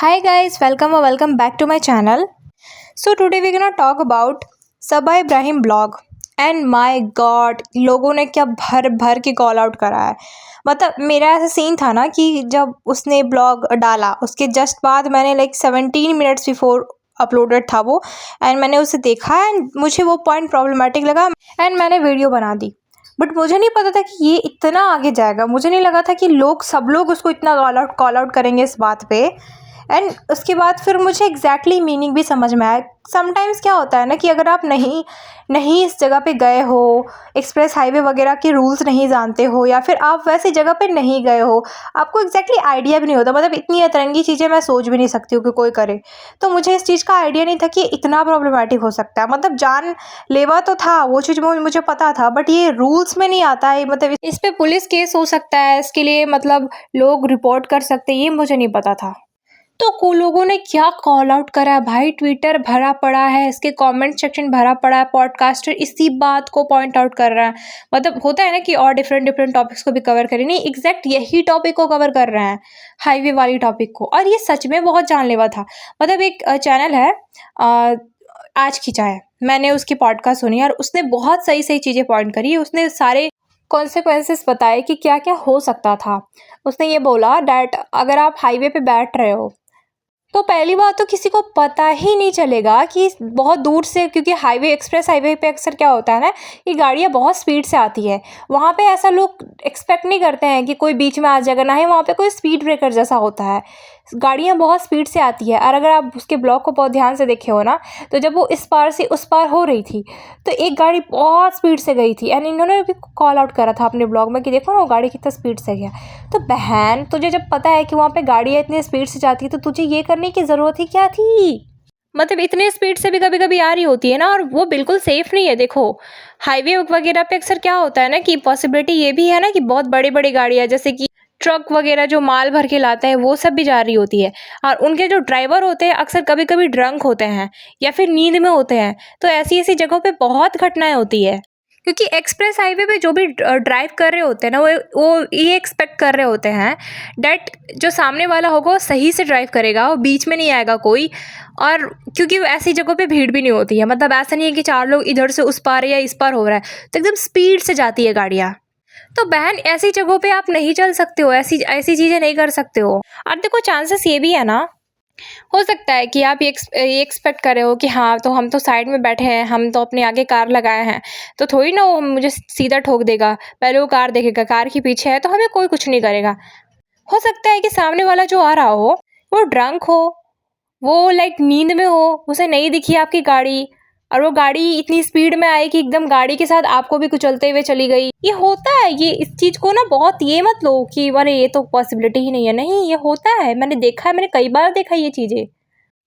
Hi guys, welcome back to my channel. So today we're gonna talk about Saba Ibrahim blog and my God लोगों ने क्या भर भर के कॉल आउट करा है। मतलब मेरा ऐसा सीन था ना कि जब उसने ब्लॉग डाला उसके जस्ट बाद मैंने 17 मिनट्स बिफोर अपलोडेड था वो एंड मैंने उसे देखा एंड मुझे वो पॉइंट प्रॉब्लमेटिक लगा एंड मैंने वीडियो बना दी। बट मुझे नहीं पता था कि ये इतना आगे जाएगा। मुझे नहीं लगा था कि सब लोग उसको इतना कॉल आउट करेंगे इस बात पे। एंड उसके बाद फिर मुझे एग्जैक्टली मीनिंग भी समझ में आया। समटाइम्स क्या होता है ना कि अगर आप नहीं नहीं इस जगह पे गए हो, एक्सप्रेस हाईवे वगैरह के रूल्स नहीं जानते हो, या फिर आप वैसी जगह पे नहीं गए हो, आपको एग्जैक्टली आइडिया भी नहीं होता। मतलब इतनी अतरंगी चीज़ें मैं सोच भी नहीं सकती हूँ कि कोई करे। तो मुझे इस चीज़ का आइडिया नहीं था कि इतना प्रॉब्लमेटिक हो सकता है। मतलब जान लेवा तो था, वो चीज़ मुझे पता था, बट ये रूल्स में नहीं आता है। मतलब इस पर पुलिस केस हो सकता है, इसके लिए मतलब लोग रिपोर्ट कर सकते हैं, ये मुझे नहीं पता था। तो को लोगों ने क्या कॉल आउट करा है भाई। ट्विटर भरा पड़ा है, इसके कमेंट सेक्शन भरा पड़ा है, पॉडकास्टर इसी बात को पॉइंट आउट कर रहा है। मतलब होता है ना कि और डिफरेंट टॉपिक्स को भी कवर करें, नहीं एग्जैक्ट यही टॉपिक को कवर कर रहे हैं, हाईवे वाली टॉपिक को। और ये सच में बहुत जानलेवा था। मतलब एक चैनल है आज की चाय, मैंने उसकी पॉडकास्ट सुनी और उसने बहुत सही सही चीज़ें पॉइंट करी। उसने सारे कॉन्सिक्वेंसेस बताए कि क्या क्या हो सकता था। उसने ये बोला डैट अगर आप हाईवे पे बैठ रहे हो तो पहली बात तो किसी को पता ही नहीं चलेगा कि बहुत दूर से, क्योंकि एक्सप्रेस हाईवे पे अक्सर क्या होता है ना कि गाड़ियाँ बहुत स्पीड से आती है। वहाँ पे ऐसा लोग एक्सपेक्ट नहीं करते हैं कि कोई बीच में आ जाएगा, ना ही वहाँ पे कोई स्पीड ब्रेकर जैसा होता है। गाड़ियाँ बहुत स्पीड से आती है। और अगर आप उसके ब्लॉग को बहुत ध्यान से देखे हो ना, तो जब वो इस पार से उस पार हो रही थी तो एक गाड़ी बहुत स्पीड से गई थी एंड इन्होंने भी कॉल आउट करा था अपने ब्लॉग में कि देखो ना वो गाड़ी कितना स्पीड से गया। तो बहन, तुझे जब पता है कि वहाँ पे गाड़ियाँ इतनी स्पीड से जाती है तो तुझे ये करने की ज़रूरत ही क्या थी। मतलब इतने स्पीड से भी कभी कभी आ रही होती है ना, और वो बिल्कुल सेफ नहीं है। देखो हाईवे वगैरह पे अक्सर क्या होता है ना कि पॉसिबिलिटी ये भी है ना कि बहुत बड़ी बड़ी गाड़ियाँ जैसे कि ट्रक वगैरह जो माल भर के लाता है वो सब भी जा रही होती है। और उनके जो ड्राइवर होते हैं अक्सर कभी कभी ड्रंक होते हैं या फिर नींद में होते हैं। तो ऐसी ऐसी जगहों पे बहुत घटनाएं होती है, क्योंकि एक्सप्रेस हाईवे पे जो भी ड्राइव कर रहे होते हैं ना, वो ये एक्सपेक्ट कर रहे होते हैं डैट जो सामने वाला होगा वो सही से ड्राइव करेगा, वो बीच में नहीं आएगा कोई। और क्योंकि ऐसी जगहों पे भीड़ भी नहीं होती है, मतलब ऐसा नहीं है कि चार लोग इधर से उस पार या इस पार हो रहा है, तो एकदम स्पीड से जाती है गाड़ियाँ। तो बहन ऐसी जगहों पे आप नहीं चल सकते हो, ऐसी ऐसी चीज़ें नहीं कर सकते हो। और देखो चांसेस ये भी है ना, हो सकता है कि आप ये एक्सपेक्ट कर रहे हो कि हाँ तो हम तो साइड में बैठे हैं, हम तो अपने आगे कार लगाए हैं, तो थोड़ी ना वो मुझे सीधा ठोक देगा। पहले वो कार देखेगा, कार के पीछे है तो हमें कोई कुछ नहीं करेगा। हो सकता है कि सामने वाला जो आ रहा हो वो ड्रंक हो, वो नींद में हो, उसे नहीं दिखी आपकी गाड़ी, और वो गाड़ी इतनी स्पीड में आई कि एकदम गाड़ी के साथ आपको भी कुचलते हुए चली गई। ये होता है। ये इस चीज़ को ना बहुत ये मत लो कि अरे ये तो पॉसिबिलिटी ही नहीं है। नहीं, ये होता है, मैंने देखा है, मैंने कई बार देखा ये चीज़ें।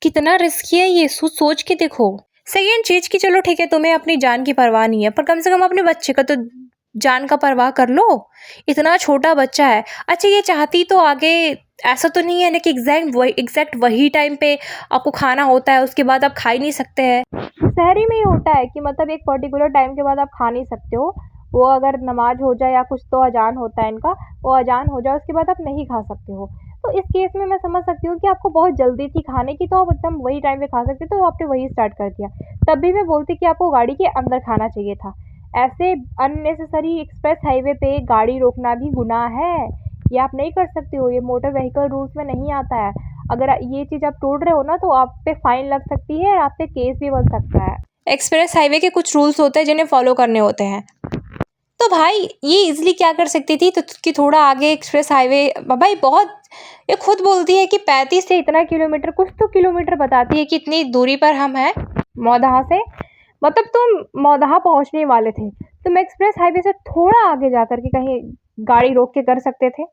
कितना रिस्की है ये, सोच के देखो। सेकेंड चीज़ कि चलो ठीक है तुम्हें अपनी जान की परवाह नहीं है, पर कम से कम अपने बच्चे का तो जान का परवाह कर लो। इतना छोटा बच्चा है। अच्छा ये चाहती तो आगे ऐसा तो नहीं है ना कि एग्जैक्ट वही टाइम पे आपको खाना होता है, उसके बाद आप खा ही नहीं सकते हैं। शहरी में ही होता है कि मतलब एक पर्टिकुलर टाइम के बाद आप खा नहीं सकते हो। वो अगर नमाज हो जाए या कुछ तो अजान होता है इनका, वो अजान हो जाए उसके बाद आप नहीं खा सकते हो। तो इस केस में मैं समझ सकती हूँ कि आपको बहुत जल्दी थी खाने की, तो आप एकदम वही टाइम पे खा सकते, तो आपने वही स्टार्ट कर दिया। तब भी मैं बोलती कि आपको गाड़ी के अंदर खाना चाहिए था। ऐसे अननेसेसरी एक्सप्रेस हाईवे पे गाड़ी रोकना भी गुनाह है। ये आप नहीं कर सकते हो, ये मोटर व्हीकल रूल्स में नहीं आता है। अगर ये चीज़ आप तोड़ रहे हो ना तो आप पे फाइन लग सकती है और आप पे केस भी बन सकता है। एक्सप्रेस हाईवे के कुछ रूल्स होते हैं जिन्हें फॉलो करने होते हैं। तो भाई ये इजीली क्या कर सकती थी तो कि थोड़ा आगे एक्सप्रेस हाईवे, भाई बहुत, ये खुद बोलती है कि 35 से इतना किलोमीटर, कुछ तो किलोमीटर बताती है कि इतनी दूरी पर हम हैं मौदहा से। मतलब तुम मौदहा पहुंचने वाले थे, तुम एक्सप्रेस हाईवे से थोड़ा आगे जाकर के कहीं गाड़ी रोक के कर सकते थे।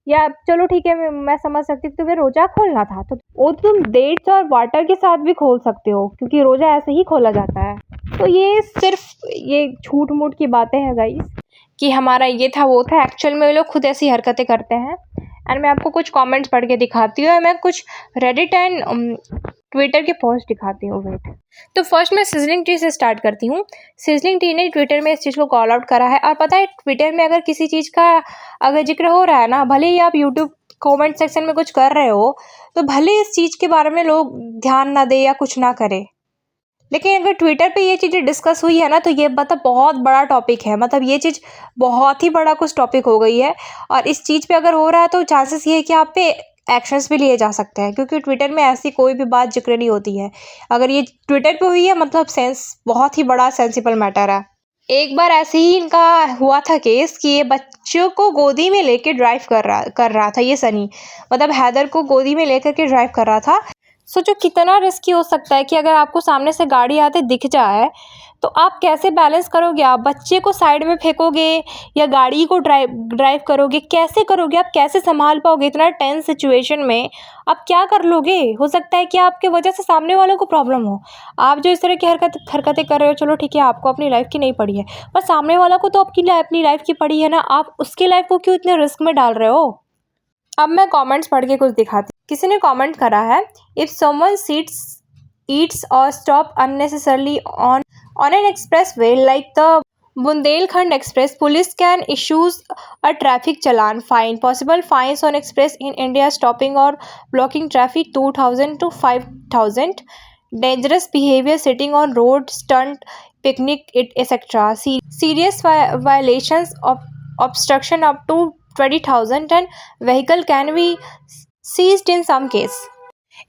या चलो ठीक है, मैं समझ सकती हूँ तुम्हें रोजा खोलना था, तो वो तुम डेट्स और वाटर के साथ भी खोल सकते हो, क्योंकि रोजा ऐसे ही खोला जाता है। तो ये सिर्फ ये झूठ मूठ की बातें हैं गाइस कि हमारा ये था वो था। एक्चुअल में वो लोग खुद ऐसी हरकतें करते हैं। एंड मैं आपको कुछ कमेंट्स पढ़ के दिखाती हूँ, मैं कुछ रेडिट एंड ट्विटर के पोस्ट दिखाती हूँ। वेट, तो फर्स्ट मैं सिजलिंग टी से स्टार्ट करती हूँ। सिजलिंग टी ने ट्विटर में इस चीज़ को कॉल आउट करा है। और पता है ट्विटर में अगर किसी चीज़ का अगर जिक्र हो रहा है ना, भले ही आप यूट्यूब कमेंट सेक्शन में कुछ कर रहे हो तो भले इस चीज़ के बारे में लोग ध्यान ना दे या कुछ ना करे, लेकिन अगर ट्विटर पे ये चीज़ें डिस्कस हुई है ना तो ये मतलब बहुत बड़ा टॉपिक है, मतलब ये चीज़ बहुत ही बड़ा कुछ टॉपिक हो गई है। और इस चीज़ पे अगर हो रहा है तो चांसेस ये है कि आप पे एक्शंस भी लिए जा सकते हैं, क्योंकि ट्विटर में ऐसी कोई भी बात जिक्र नहीं होती है। अगर ये ट्विटर पे हुई है मतलब सेंस बहुत ही बड़ा सेंसिबल मैटर है। एक बार ऐसे ही इनका हुआ था केस कि ये बच्चों को गोदी में लेके ड्राइव कर रहा था, ये सनी मतलब हैदर को गोदी में लेकर के ड्राइव कर रहा था। सोचो कितना रिस्की हो सकता है कि अगर आपको सामने से गाड़ी आते दिख जाए तो आप कैसे बैलेंस करोगे, आप बच्चे को साइड में फेंकोगे या गाड़ी को ड्राइव करोगे, कैसे करोगे, आप कैसे संभाल पाओगे इतना टेंस सिचुएशन में, आप क्या कर लोगे। हो सकता है कि आपके वजह से सामने वालों को प्रॉब्लम हो। आप जो इस तरह की हरकतें कर रहे हो, चलो ठीक है आपको अपनी लाइफ की नहीं पड़ी है, पर सामने वाला को तो अपनी लाइफ की पड़ी है ना, आप उसकी लाइफ को क्यों इतने रिस्क में डाल रहे हो। अब मैं कमेंट्स पढ़ के कुछ दिखाती। किसी ने कमेंट करा है, if someone seats eats or stop unnecessarily on an expressway like the Bundelkhand Express, police can issue a traffic challan fine. Possible fines on express in India: stopping or blocking traffic 2,000 to 5,000. Dangerous behavior, sitting on road, stunt, picnic, etc. Serious violations of obstruction up to 20,000, and vehicle can be seized in some case.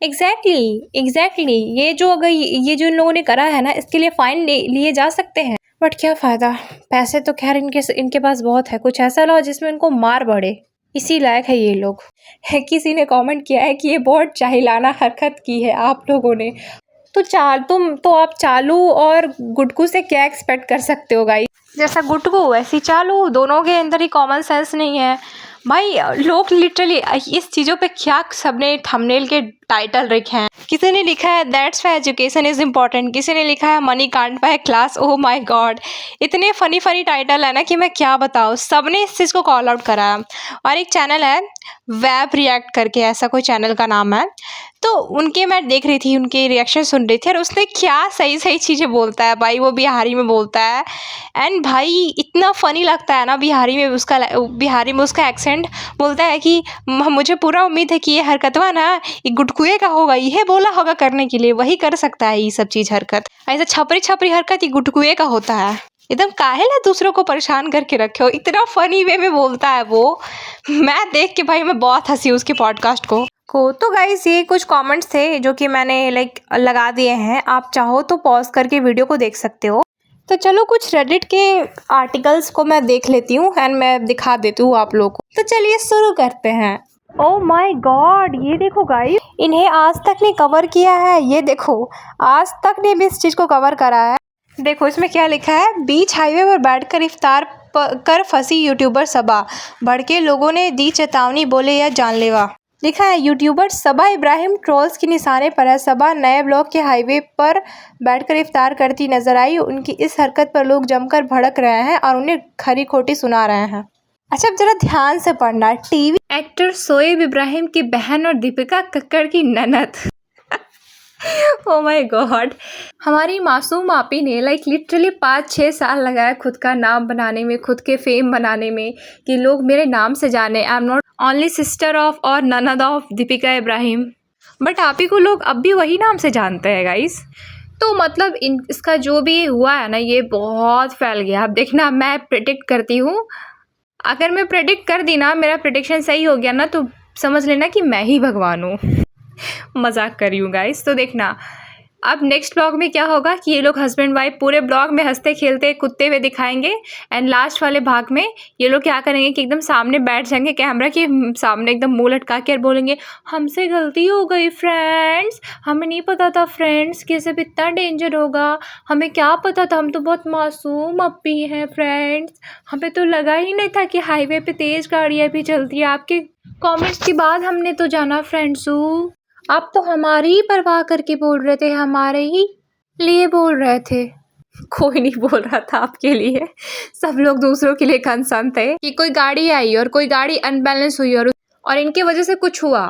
Exactly ये जो इन लोगों ने करा है ना, इसके लिए fine लिए जा सकते हैं, बट क्या फ़ायदा। पैसे तो खैर इनके पास बहुत है, कुछ ऐसा लाओ जिसमें इनको मार बढ़े, इसी लायक है ये लोग। किसी ने कमेंट किया है कि ये बहुत चाहिलाना हरकत की है आप लोगों ने। तो आप चालू और गुटकू से क्या एक्सपेक्ट कर सकते हो गाइस। जैसा गुटकू वैसी चालू, दोनों के अंदर ही कॉमन सेंस नहीं है भाई। लोग लिटरली इस चीज़ों पे क्या सबने थंबनेल के टाइटल रखे हैं। किसी ने लिखा है that's why education is important, किसी ने लिखा है money can't buy class. Oh my God, इतने फनी टाइटल है ना कि मैं क्या बताऊँ। सबने इस चीज़ को कॉल आउट करा है। और एक चैनल है वेब रिएक्ट करके, ऐसा कोई चैनल का नाम है, तो उनके मैं देख रही थी, उनके रिएक्शन सुन रही थी, और उसने क्या सही चीज़ें बोलता है भाई, वो बिहारी में बोलता है। एंड भाई इतना फ़नी लगता है ना, बिहारी में उसका एक्सेंट बोलता है कि मुझे पूरा उम्मीद है कि ये हरकतवा ना ये गुटकुए का होगा, ये बोला होगा करने के लिए, वही कर सकता है ये सब चीज़ हरकत। ऐसा छपरी हरकत ये गुटकुए का होता है। एकदम काहेला दूसरों को परेशान करके रखे हो। इतना फ़नी वे में बोलता है वो, मैं देख के भाई मैं बहुत हंसी उसके पॉडकास्ट को। तो गाइस ये कुछ कमेंट्स थे जो कि मैंने लगा दिए हैं, आप चाहो तो पॉज करके वीडियो को देख सकते हो। तो चलो कुछ रेडिट के आर्टिकल्स को मैं देख लेती हूँ एंड मैं दिखा देती हूँ आप लोगों को। तो चलिए शुरू करते हैं। ओह माय गॉड, ये देखो गाइस, इन्हें आज तक ने कवर किया है। ये देखो आज तक ने भी इस चीज़ को कवर करा है। देखो इसमें क्या लिखा है, बीच हाईवे पर बैठकर इफ्तार कर फंसी यूट्यूबर सबा, भड़के लोगों ने दी चेतावनी, बोले यह जानलेवा। लिखा है यूट्यूबर सबा इब्राहिम ट्रोल्स के निशाने पर है। सबा नए ब्लॉक के हाईवे पर बैठकर इफ्तार करती नजर आई। उनकी इस हरकत पर लोग जमकर भड़क रहे हैं और उन्हें खरी खोटी सुना रहे हैं। अच्छा अब जरा ध्यान से पढ़ना। टीवी एक्टर शोएब इब्राहिम की बहन और दीपिका कक्कड़ की ननद। ओ माय गॉड, हमारी मासूम आपी ने लिटरली 5-6 साल लगाया खुद का नाम बनाने में, खुद के फेम बनाने में, कि लोग मेरे नाम से जाने। I am not only sister of और ननद ऑफ दीपिका इब्राहिम, बट आपी को लोग अब भी वही नाम से जानते हैं गाइस। तो मतलब इसका जो भी हुआ है ना, ये बहुत फैल गया। अब देखना, मैं प्रेडिक्ट करती हूँ, अगर मैं प्रेडिक्ट कर दी ना, मेरा प्रेडिक्शन सही हो गया ना, तो समझ लेना कि मैं ही भगवान हूँ। मजाक कर रही हूँ गाइस। तो देखना अब नेक्स्ट ब्लॉग में क्या होगा कि ये लोग हस्बैंड वाइफ पूरे ब्लॉग में हंसते खेलते कूदते हुए दिखाएंगे, एंड लास्ट वाले भाग में ये लोग क्या करेंगे कि एकदम सामने बैठ जाएंगे कैमरा के सामने, एकदम मुंह लटका के बोलेंगे हमसे गलती हो गई फ्रेंड्स, हमें नहीं पता था फ्रेंड्स कि सब इतना डेंजर होगा, हमें क्या पता था, हम तो बहुत मासूम अप्पी हैं फ्रेंड्स, हमें तो लगा ही नहीं था कि हाईवे पे तेज़ गाड़ियाँ भी चलती है। आपके कॉमेंट्स के बाद हमने तो जाना फ्रेंड्सू, आप तो हमारी ही परवाह करके बोल रहे थे, हमारे ही लिए बोल रहे थे। कोई नहीं बोल रहा था आपके लिए, सब लोग दूसरों के लिए कंसर्न थे कि कोई गाड़ी आई और कोई गाड़ी अनबैलेंस हुई और इनके वजह से कुछ हुआ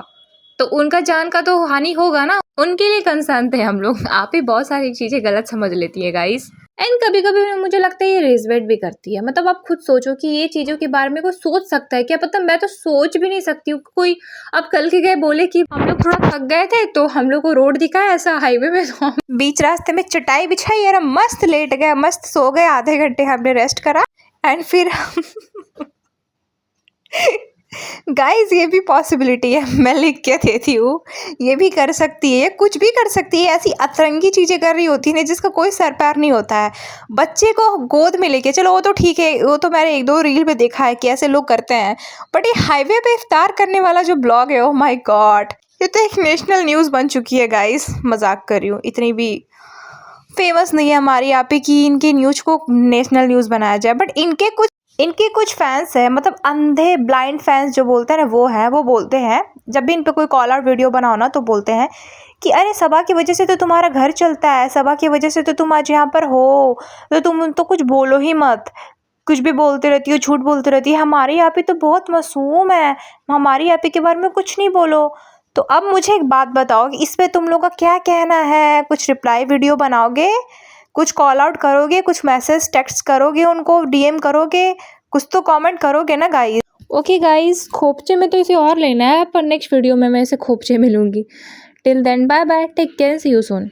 तो उनका जान का तो हानि होगा ना, उनके लिए कंसर्न थे हम लोग। आप ही बहुत सारी चीज़ें गलत समझ लेती है गाइस। एंड कभी कभी मुझे लगता है ये रेजवेट भी करती है। मतलब आप खुद सोचो कि ये चीज़ों के बारे में कोई सोच सकता है क्या? पता, मैं तो सोच भी नहीं सकती हूँ। कोई अब कल के गए बोले कि हम लोग थोड़ा थक गए थे तो हम लोग को रोड दिखा है ऐसा हाईवे में, तो हम बीच रास्ते में चटाई बिछाई और हम मस्त लेट गए, मस्त सो गए, आधे घंटे हमने रेस्ट करा एंड फिर गाइस ये भी पॉसिबिलिटी है, मैं लिख के देती हूँ। ये भी कर सकती है, कुछ भी कर सकती है। ऐसी अतरंगी चीज़ें कर रही होती है जिसका कोई सर पैर नहीं होता है। बच्चे को गोद में लेके, चलो वो तो ठीक है, वो तो मैंने 1-2 रील में देखा है कि ऐसे लोग करते हैं, बट ये हाईवे पे इफ्तार करने वाला जो ब्लॉग है, ओह माय गॉड, ये तो एक नेशनल न्यूज़ बन चुकी है गाइस। मजाक कर रही हूँ, इतनी भी फेमस नहीं है हमारी यहाँ पे कि इनके न्यूज़ को नेशनल न्यूज़ बनाया जाए, बट इनके कुछ फैंस हैं, मतलब अंधे ब्लाइंड फैंस जो बोलते हैं ना, वो बोलते हैं जब भी इन पे कोई कॉल आउट वीडियो बनाओ ना, तो बोलते हैं कि अरे सबा की वजह से तो तुम्हारा घर चलता है, सबा की वजह से तो तुम आज यहाँ पर हो, तो तुम तो कुछ बोलो ही मत, कुछ भी बोलते रहती हो, झूठ बोलती रहती है, हमारे यहाँ पे तो बहुत मासूम है, हमारे यहाँ पे के बारे में कुछ नहीं बोलो। तो अब मुझे एक बात बताओ कि इस पे तुम लोग का क्या कहना है? कुछ रिप्लाई वीडियो बनाओगे, कुछ कॉल आउट करोगे, कुछ मैसेज टेक्स्ट करोगे, उनको डीएम करोगे, कुछ तो कमेंट करोगे ना गाइस। ओके गाइस, खोपचे में तो इसे और लेना है, पर नेक्स्ट वीडियो में मैं इसे खोपचे में लूँगी। Till then bye bye, take care, see you soon.